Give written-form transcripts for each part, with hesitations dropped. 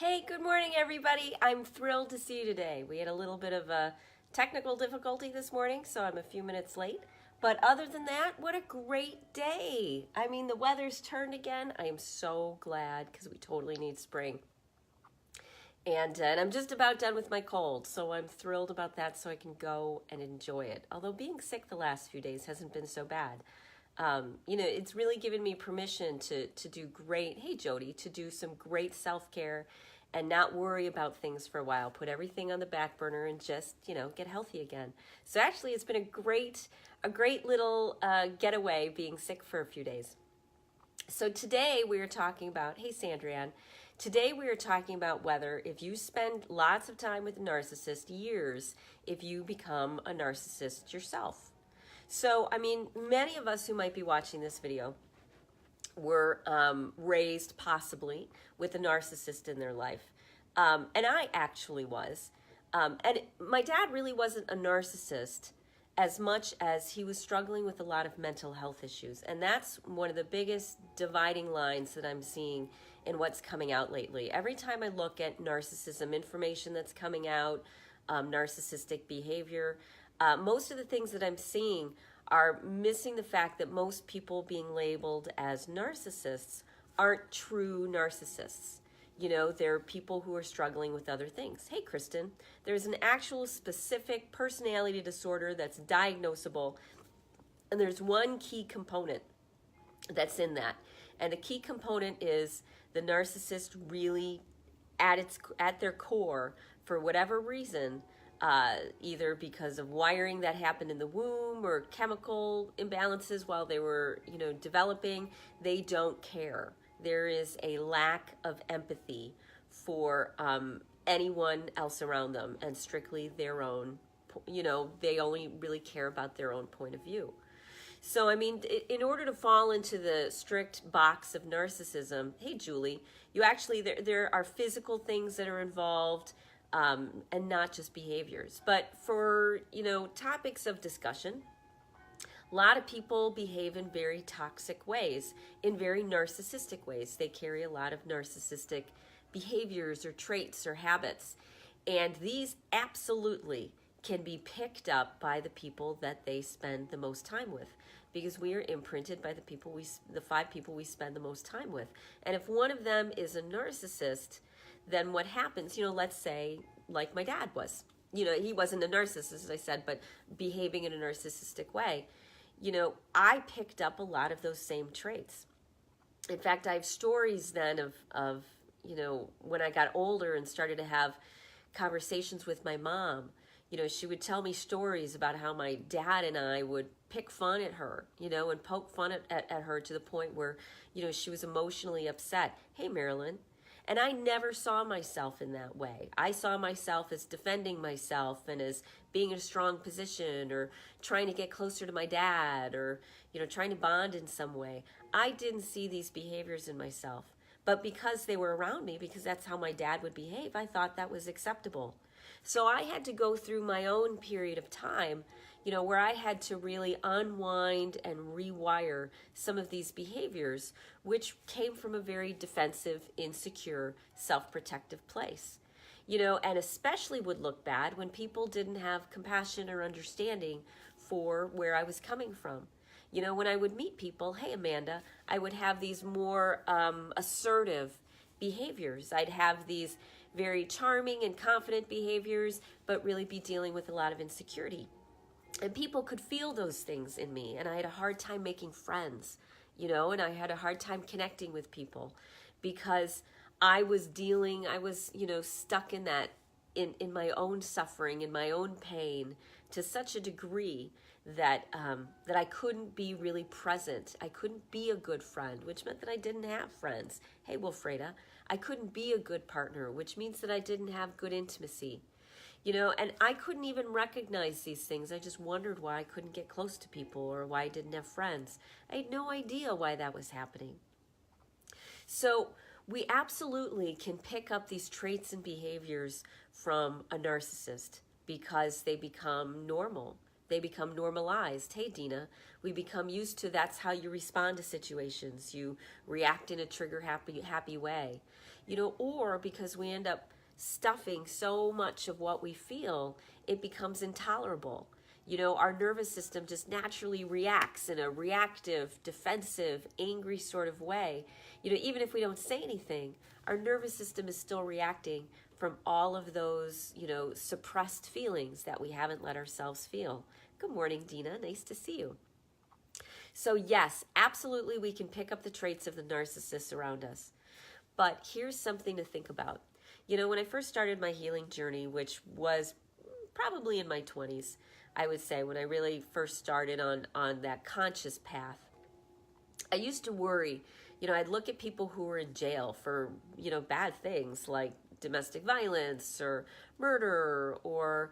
Hey, good morning, everybody. I'm thrilled to see you today. We had a little bit of a technical difficulty this morning, so I'm a few minutes late. But other than that, what a great day. I mean, the weather's turned again. I am so glad because we totally need spring. And I'm just about done with my cold, so I'm thrilled about that so I can go and enjoy it. Although being sick the last few days hasn't been so bad. It's really given me permission to do great, hey Jody, to do some great self-care and not worry about things for a while, put everything on the back burner and just, get healthy again. So actually it's been a great little getaway being sick for a few days. So today we are talking about, hey Sandrian, today we are talking about whether if you spend lots of time with a narcissist, years, if you become a narcissist yourself. So, I mean, many of us who might be watching this video were raised possibly with a narcissist in their life. And I actually was. And my dad really wasn't a narcissist as much as he was struggling with a lot of mental health issues. And that's one of the biggest dividing lines that I'm seeing in what's coming out lately. Every time I look at narcissism information that's coming out, narcissistic behavior, most of the things that I'm seeing are missing the fact that most people being labeled as narcissists aren't true narcissists. They're people who are struggling with other things. Hey, Kristen, there's an actual specific personality disorder that's diagnosable, and there's one key component that's in that. And the key component is the narcissist really, at their core, for whatever reason, either because of wiring that happened in the womb or chemical imbalances while they were, developing, they don't care. There is a lack of empathy for anyone else around them and strictly their own, they only really care about their own point of view. So, I mean, in order to fall into the strict box of narcissism, hey, Julie, you actually, there are physical things that are involved, and not just behaviors. But for, topics of discussion, a lot of people behave in very toxic ways, in very narcissistic ways. They carry a lot of narcissistic behaviors or traits or habits. And these absolutely can be picked up by the people that they spend the most time with, because we are imprinted by the 5 people we spend the most time with. And if one of them is a narcissist, then what happens, let's say, like my dad was. He wasn't a narcissist, as I said, but behaving in a narcissistic way. I picked up a lot of those same traits. In fact, I have stories then of when I got older and started to have conversations with my mom. She would tell me stories about how my dad and I would pick fun at her, and poke fun at her to the point where, she was emotionally upset. Hey, Marilyn. And I never saw myself in that way. I saw myself as defending myself and as being in a strong position or trying to get closer to my dad or, trying to bond in some way. I didn't see these behaviors in myself. But because they were around me, because that's how my dad would behave, I thought that was acceptable. So I had to go through my own period of time, where I had to really unwind and rewire some of these behaviors, which came from a very defensive, insecure, self-protective place. And especially would look bad when people didn't have compassion or understanding for where I was coming from. When I would meet people, hey, Amanda, I would have these more assertive behaviors. I'd have these very charming and confident behaviors, but really be dealing with a lot of insecurity. And people could feel those things in me, and I had a hard time making friends, and I had a hard time connecting with people because I was stuck in that, in my own suffering, in my own pain to such a degree that I couldn't be really present. I couldn't be a good friend, which meant that I didn't have friends. Hey, Wilfreda, I couldn't be a good partner, which means that I didn't have good intimacy. And I couldn't even recognize these things. I just wondered why I couldn't get close to people or why I didn't have friends. I had no idea why that was happening. So we absolutely can pick up these traits and behaviors from a narcissist because they become normal. They become normalized. Hey, Dina, we become used to that's how you respond to situations. You react in a trigger happy way. Or because we end up stuffing so much of what we feel, it becomes intolerable. Our nervous system just naturally reacts in a reactive, defensive, angry sort of way. Even if we don't say anything, our nervous system is still reacting from all of those, suppressed feelings that we haven't let ourselves feel. Good morning, Dina. Nice to see you. So yes, absolutely, we can pick up the traits of the narcissists around us. But here's something to think about. When I first started my healing journey, which was probably in my 20s, I would say, when I really first started on that conscious path, I used to worry. I'd look at people who were in jail for, bad things like domestic violence or murder or,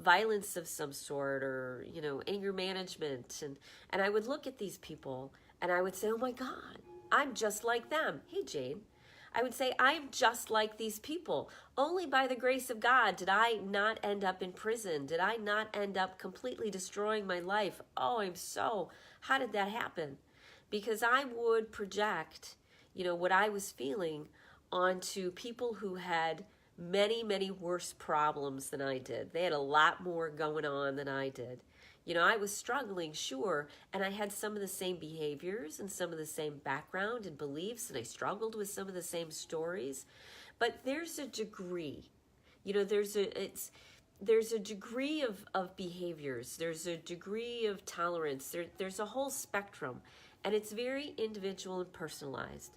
violence of some sort or, anger management. And I would look at these people and I would say, oh my God, I'm just like them. Hey, Jane. I would say, I'm just like these people. Only by the grace of God did I not end up in prison. Did I not end up completely destroying my life? Oh, how did that happen? Because I would project, what I was feeling onto people who had many, many worse problems than I did. They had a lot more going on than I did. I was struggling, sure, and I had some of the same behaviors and some of the same background and beliefs, and I struggled with some of the same stories. But there's a degree, there's a degree of behaviors. There's a degree of tolerance. There's a whole spectrum, and it's very individual and personalized.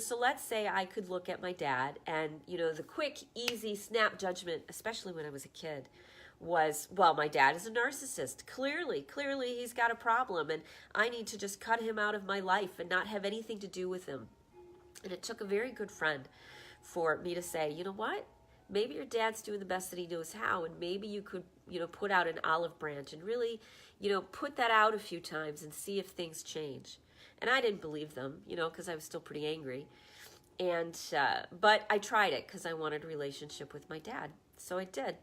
So let's say I could look at my dad and, the quick, easy, snap judgment, especially when I was a kid, was, well, my dad is a narcissist. Clearly he's got a problem and I need to just cut him out of my life and not have anything to do with him. And it took a very good friend for me to say, you know what? Maybe your dad's doing the best that he knows how, and maybe you could, put out an olive branch and really, put that out a few times and see if things change. And I didn't believe them, because I was still pretty angry. And, but I tried it because I wanted a relationship with my dad. So I did.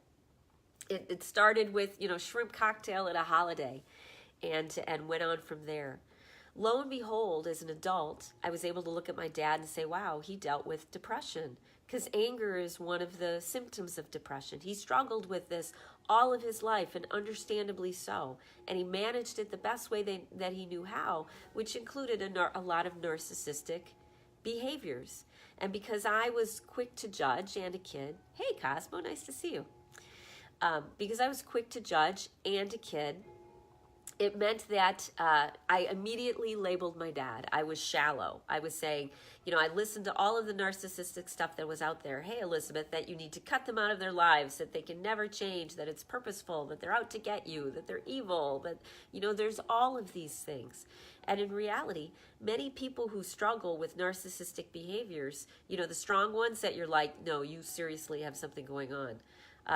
It started with, shrimp cocktail at a holiday and went on from there. Lo and behold, as an adult, I was able to look at my dad and say, wow, he dealt with depression, because anger is one of the symptoms of depression. He struggled with this all of his life, and understandably so. And he managed it the best way that he knew how, which included a lot of narcissistic behaviors. And because I was quick to judge and a kid, hey Cosmo, nice to see you. Because I was quick to judge and a kid, it meant that I immediately labeled my dad. I was shallow. I was saying, I listened to all of the narcissistic stuff that was out there. Hey, Elizabeth, that you need to cut them out of their lives, that they can never change, that it's purposeful, that they're out to get you, that they're evil, that, there's all of these things. And in reality, many people who struggle with narcissistic behaviors, the strong ones that you're like, no, you seriously have something going on.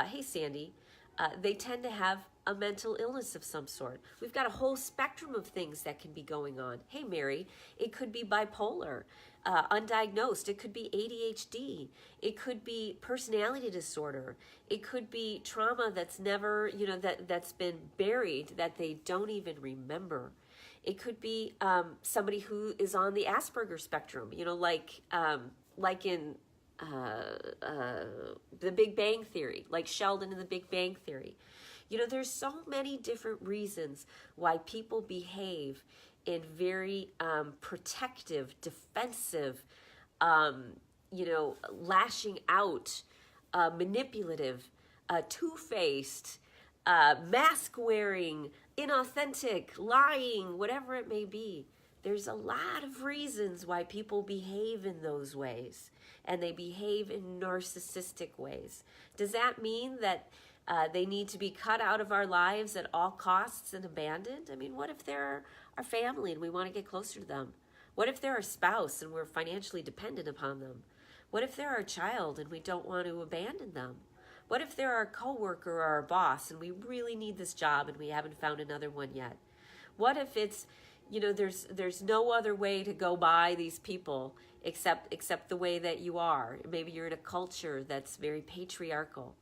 Hey, Sandy, they tend to have a mental illness of some sort. We've got a whole spectrum of things that can be going on. Hey, Mary, it could be bipolar, undiagnosed. It could be ADHD. It could be personality disorder. It could be trauma that's never, that's been buried, that they don't even remember. It could be somebody who is on the Asperger spectrum, like in the Big Bang Theory, like Sheldon in the Big Bang Theory. There's so many different reasons why people behave in very protective, defensive, lashing out, manipulative, two-faced, mask-wearing, inauthentic, lying, whatever it may be. There's a lot of reasons why people behave in those ways, and they behave in narcissistic ways. Does that mean that they need to be cut out of our lives at all costs and abandoned? I mean, what if they're our family and we want to get closer to them? What if they're our spouse and we're financially dependent upon them? What if they're our child and we don't want to abandon them? What if they're our coworker or our boss and we really need this job and we haven't found another one yet? What if it's, there's no other way to go by these people except the way that you are? Maybe you're in a culture that's very patriarchal.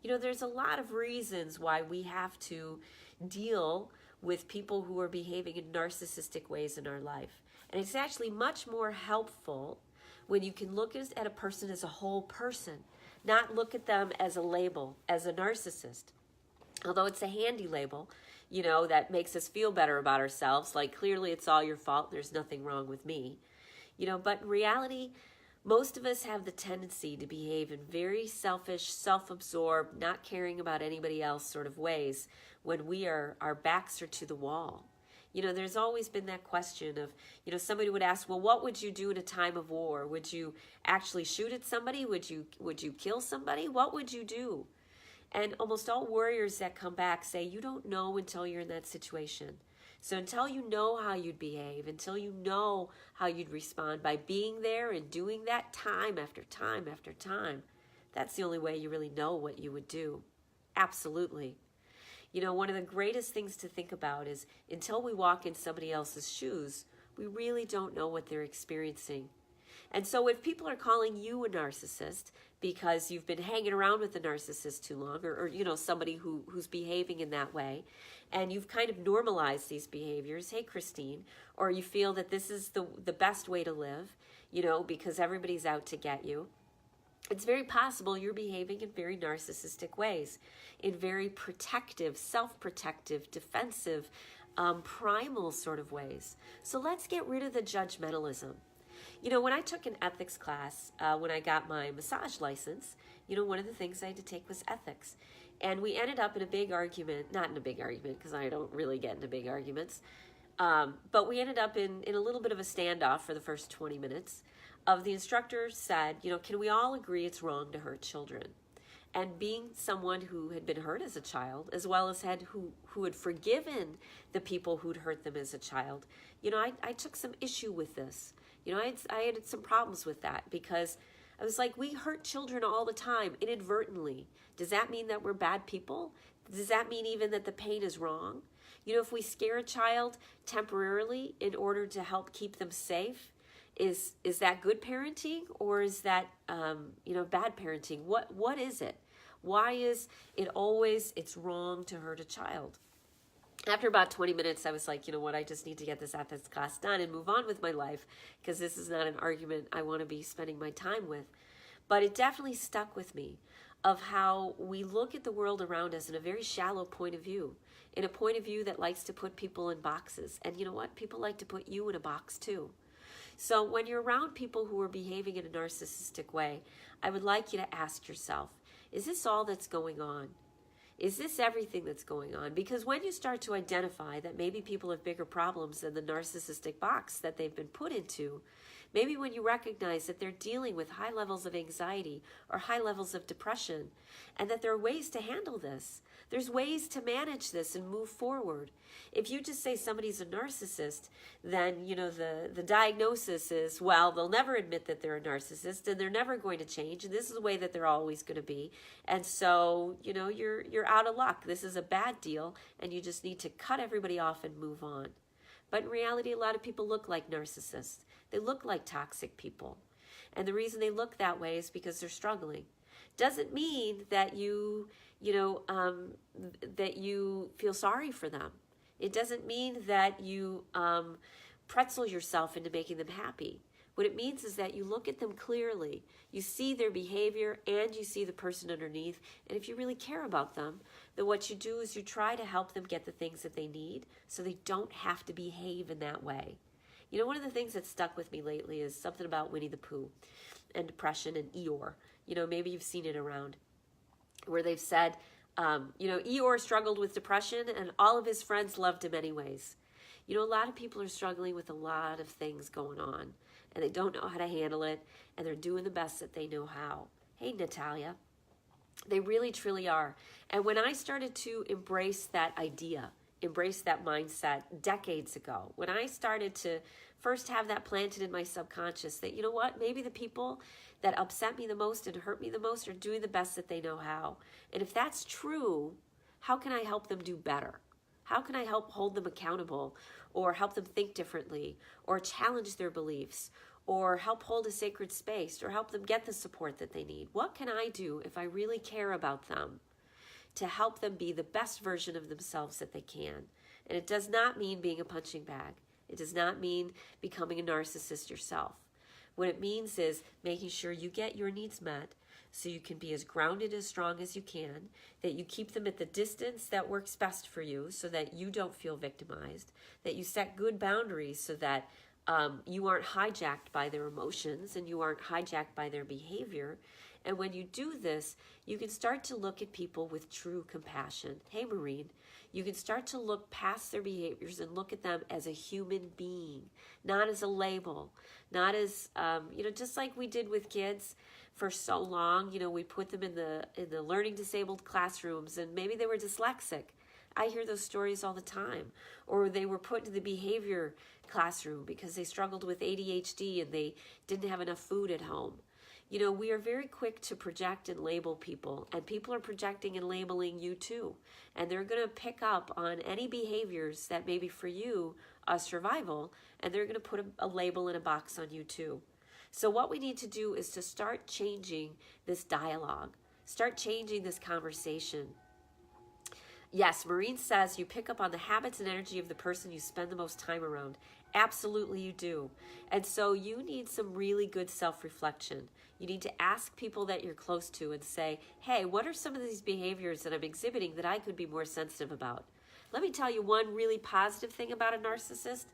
You know, there's a lot of reasons why we have to deal with people who are behaving in narcissistic ways in our life. And it's actually much more helpful when you can look at a person as a whole person, not look at them as a label, as a narcissist. Although it's a handy label, you know, that makes us feel better about ourselves, like clearly it's all your fault, there's nothing wrong with me. You know, but in reality, most of us have the tendency to behave in very selfish, self-absorbed, not caring about anybody else sort of ways when our backs are to the wall. You know, there's always been that question of, you know, somebody would ask, well, what would you do in a time of war? Would you actually shoot at somebody? Would you kill somebody? What would you do? And almost all warriors that come back say, you don't know until you're in that situation. So until you know how you'd behave, until you know how you'd respond by being there and doing that time after time after time, that's the only way you really know what you would do. Absolutely. You know, one of the greatest things to think about is until we walk in somebody else's shoes, we really don't know what they're experiencing. And so if people are calling you a narcissist because you've been hanging around with a narcissist too long, or you know, somebody who's behaving in that way, and you've kind of normalized these behaviors, hey, Christine, or you feel that this is the best way to live, you know, because everybody's out to get you, it's very possible you're behaving in very narcissistic ways, in very protective, self-protective, defensive, primal sort of ways. So let's get rid of the judgmentalism. You know, when I took an ethics class, when I got my massage license, you know, one of the things I had to take was ethics. And we ended up in a big argument, not in a big argument, because I don't really get into big arguments, but we ended up in a little bit of a standoff for the first 20 minutes. The instructor said, you know, can we all agree it's wrong to hurt children? And being someone who had been hurt as a child, as well as who had forgiven the people who'd hurt them as a child, you know, I took some issue with this. You know, I had some problems with that because I was like, we hurt children all the time, inadvertently. Does that mean that we're bad people? Does that mean even that the pain is wrong? You know, if we scare a child temporarily in order to help keep them safe, is that good parenting, or is that, you know, bad parenting? What is it? Why is it always, it's wrong to hurt a child? After about 20 minutes, I was like, you know what, I just need to get this ethics class done and move on with my life, because this is not an argument I want to be spending my time with. But it definitely stuck with me of how we look at the world around us in a very shallow point of view, in a point of view that likes to put people in boxes. And you know what? People like to put you in a box too. So when you're around people who are behaving in a narcissistic way, I would like you to ask yourself, is this all that's going on? Is this everything that's going on? Because when you start to identify that maybe people have bigger problems than the narcissistic box that they've been put into, maybe when you recognize that they're dealing with high levels of anxiety or high levels of depression, and that there are ways to handle this. There's ways to manage this and move forward. If you just say somebody's a narcissist, then, you know, the diagnosis is, well, they'll never admit that they're a narcissist, and they're never going to change, and this is the way that they're always going to be. And so, you know, you're out of luck. This is a bad deal, and you just need to cut everybody off and move on. But in reality, a lot of people look like narcissists. They look like toxic people. And the reason they look that way is because they're struggling. Doesn't mean that that you feel sorry for them. It doesn't mean that you pretzel yourself into making them happy. What it means is that you look at them clearly. You see their behavior and you see the person underneath. And if you really care about them, then what you do is you try to help them get the things that they need so they don't have to behave in that way. You know, one of the things that stuck with me lately is something about Winnie the Pooh and depression and Eeyore. You know, maybe you've seen it around where they've said, you know, Eeyore struggled with depression and all of his friends loved him anyways. You know, a lot of people are struggling with a lot of things going on and they don't know how to handle it, and they're doing the best that they know how. Hey, Natalia. They really, truly are. And when I started to embrace that idea, embrace that mindset decades ago, when I started to first have that planted in my subconscious that, you know what, maybe the people that upset me the most and hurt me the most are doing the best that they know how. And if that's true, how can I help them do better? How can I help hold them accountable, or help them think differently, or challenge their beliefs, or help hold a sacred space, or help them get the support that they need? What can I do if I really care about them to help them be the best version of themselves that they can. And it does not mean being a punching bag. It does not mean becoming a narcissist yourself. What it means is making sure you get your needs met so you can be as grounded, as strong as you can, that you keep them at the distance that works best for you so that you don't feel victimized, that you set good boundaries so that you aren't hijacked by their emotions and you aren't hijacked by their behavior. And when you do this, you can start to look at people with true compassion. Hey, Marine, you can start to look past their behaviors and look at them as a human being, not as a label, not as, just like we did with kids for so long. We put them in the learning disabled classrooms, and maybe they were dyslexic. I hear those stories all the time. Or they were put into the behavior classroom because they struggled with ADHD and they didn't have enough food at home. We are very quick to project and label people, and people are projecting and labeling you too. And they're going to pick up on any behaviors that maybe for you are survival, and they're going to put a label in a box on you too. So what we need to do is to start changing this dialogue, start changing this conversation. Yes, Maureen says you pick up on the habits and energy of the person you spend the most time around. Absolutely you do. And so you need some really good self-reflection. You need to ask people that you're close to and say, hey, what are some of these behaviors that I'm exhibiting that I could be more sensitive about? Let me tell you one really positive thing about a narcissist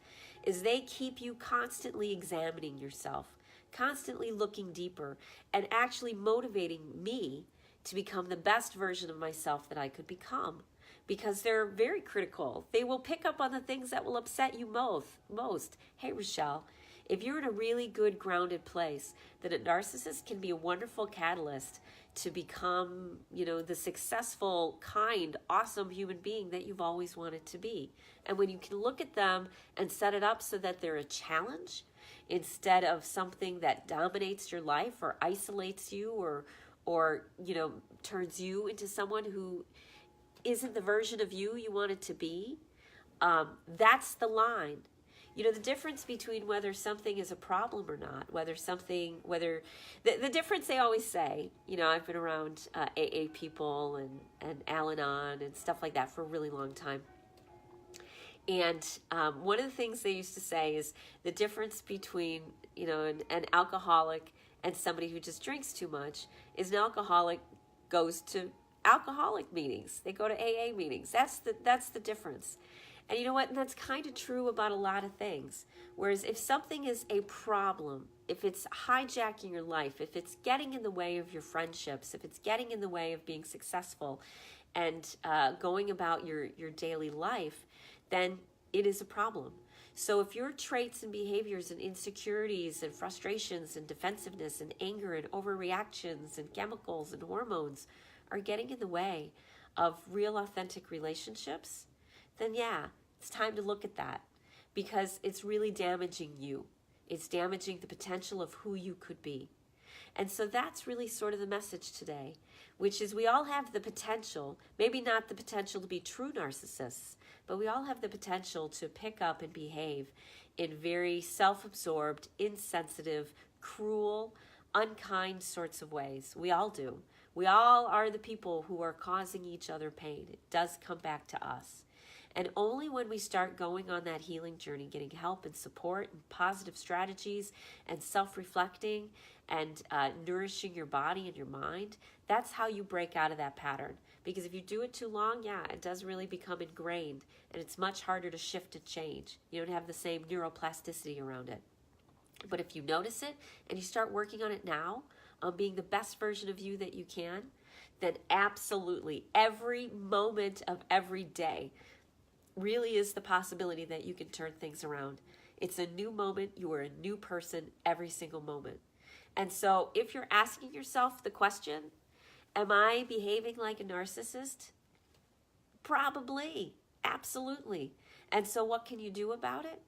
is they keep you constantly examining yourself, constantly looking deeper, and actually motivating me to become the best version of myself that I could become. Because they're very critical. They will pick up on the things that will upset you most. Hey, Rochelle, if you're in a really good grounded place, then a narcissist can be a wonderful catalyst to become, the successful, kind, awesome human being that you've always wanted to be. And when you can look at them and set it up so that they're a challenge instead of something that dominates your life or isolates you or turns you into someone who isn't the version of you wanted to be, that's the line. The difference between whether something is a problem or not, the difference they always say, I've been around AA people and Al-Anon and stuff like that for a really long time. And one of the things they used to say is the difference between, an alcoholic and somebody who just drinks too much is an alcoholic goes to alcoholic meetings. They go to AA meetings. That's the difference. And you know what? And that's kind of true about a lot of things. Whereas if something is a problem, if it's hijacking your life, if it's getting in the way of your friendships, if it's getting in the way of being successful and going about your daily life, then it is a problem. So if your traits and behaviors and insecurities and frustrations and defensiveness and anger and overreactions and chemicals and hormones are getting in the way of real authentic relationships, then yeah, it's time to look at that because it's really damaging you. It's damaging the potential of who you could be. And so that's really sort of the message today, which is we all have the potential, maybe not the potential to be true narcissists, but we all have the potential to pick up and behave in very self-absorbed, insensitive, cruel, unkind sorts of ways. We all do. We all are the people who are causing each other pain. It does come back to us. And only when we start going on that healing journey, getting help and support and positive strategies and self-reflecting and nourishing your body and your mind, that's how you break out of that pattern. Because if you do it too long, yeah, it does really become ingrained and it's much harder to shift and change. You don't have the same neuroplasticity around it. But if you notice it and you start working on it now, on being the best version of you that you can, then absolutely every moment of every day really is the possibility that you can turn things around. It's a new moment. You are a new person every single moment. And so if you're asking yourself the question, am I behaving like a narcissist? Probably. Absolutely. And so what can you do about it?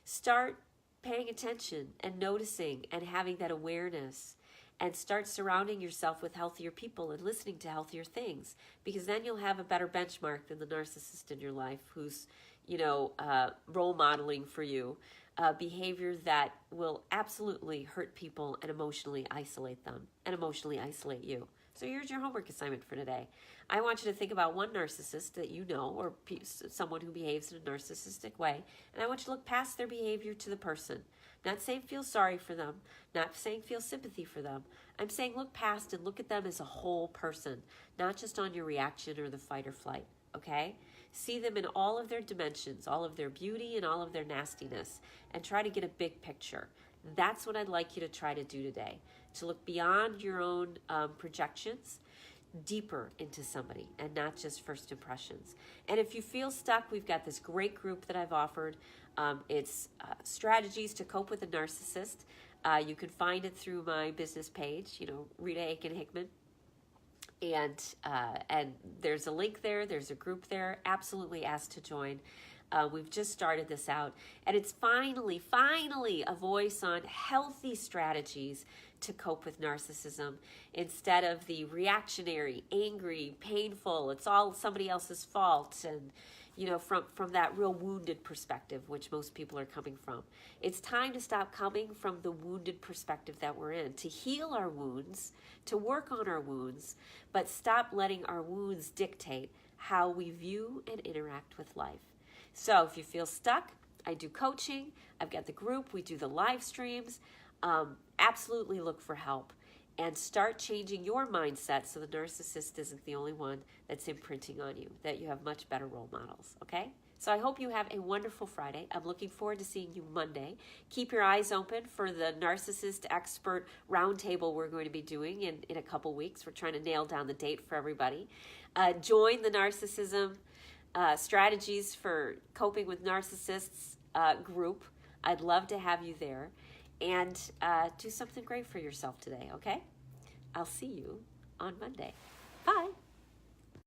Start paying attention and noticing and having that awareness, and start surrounding yourself with healthier people and listening to healthier things, because then you'll have a better benchmark than the narcissist in your life who's, role modeling for you behavior that will absolutely hurt people and emotionally isolate them and emotionally isolate you. So here's your homework assignment for today. I want you to think about one narcissist that you know, or someone who behaves in a narcissistic way, and I want you to look past their behavior to the person. Not saying feel sorry for them, not saying feel sympathy for them. I'm saying look past and look at them as a whole person, not just on your reaction or the fight or flight, okay? See them in all of their dimensions, all of their beauty and all of their nastiness, and try to get a big picture. That's what I'd like you to try to do today, to look beyond your own projections, deeper into somebody, and not just first impressions. And if you feel stuck, we've got this great group that I've offered. It's strategies to cope with a narcissist. You can find it through my business page, Rita Aiken Hickman. And there's a link there. There's a group there. Absolutely ask to join. We've just started this out. And it's finally a voice on healthy strategies to cope with narcissism instead of the reactionary, angry, painful, it's all somebody else's fault, and from that real wounded perspective, which most people are coming from. It's time to stop coming from the wounded perspective that we're in, to heal our wounds, to work on our wounds, but stop letting our wounds dictate how we view and interact with life. So if you feel stuck, I do coaching. I've got the group. We do the live streams. Absolutely look for help and start changing your mindset so the narcissist isn't the only one that's imprinting on you, that you have much better role models, okay? So I hope you have a wonderful Friday. I'm looking forward to seeing you Monday. Keep your eyes open for the Narcissist Expert Roundtable we're going to be doing in a couple weeks. We're trying to nail down the date for everybody. Join the Narcissism Strategies for Coping with Narcissists group. I'd love to have you there. And do something great for yourself today, okay? I'll see you on Monday. Bye.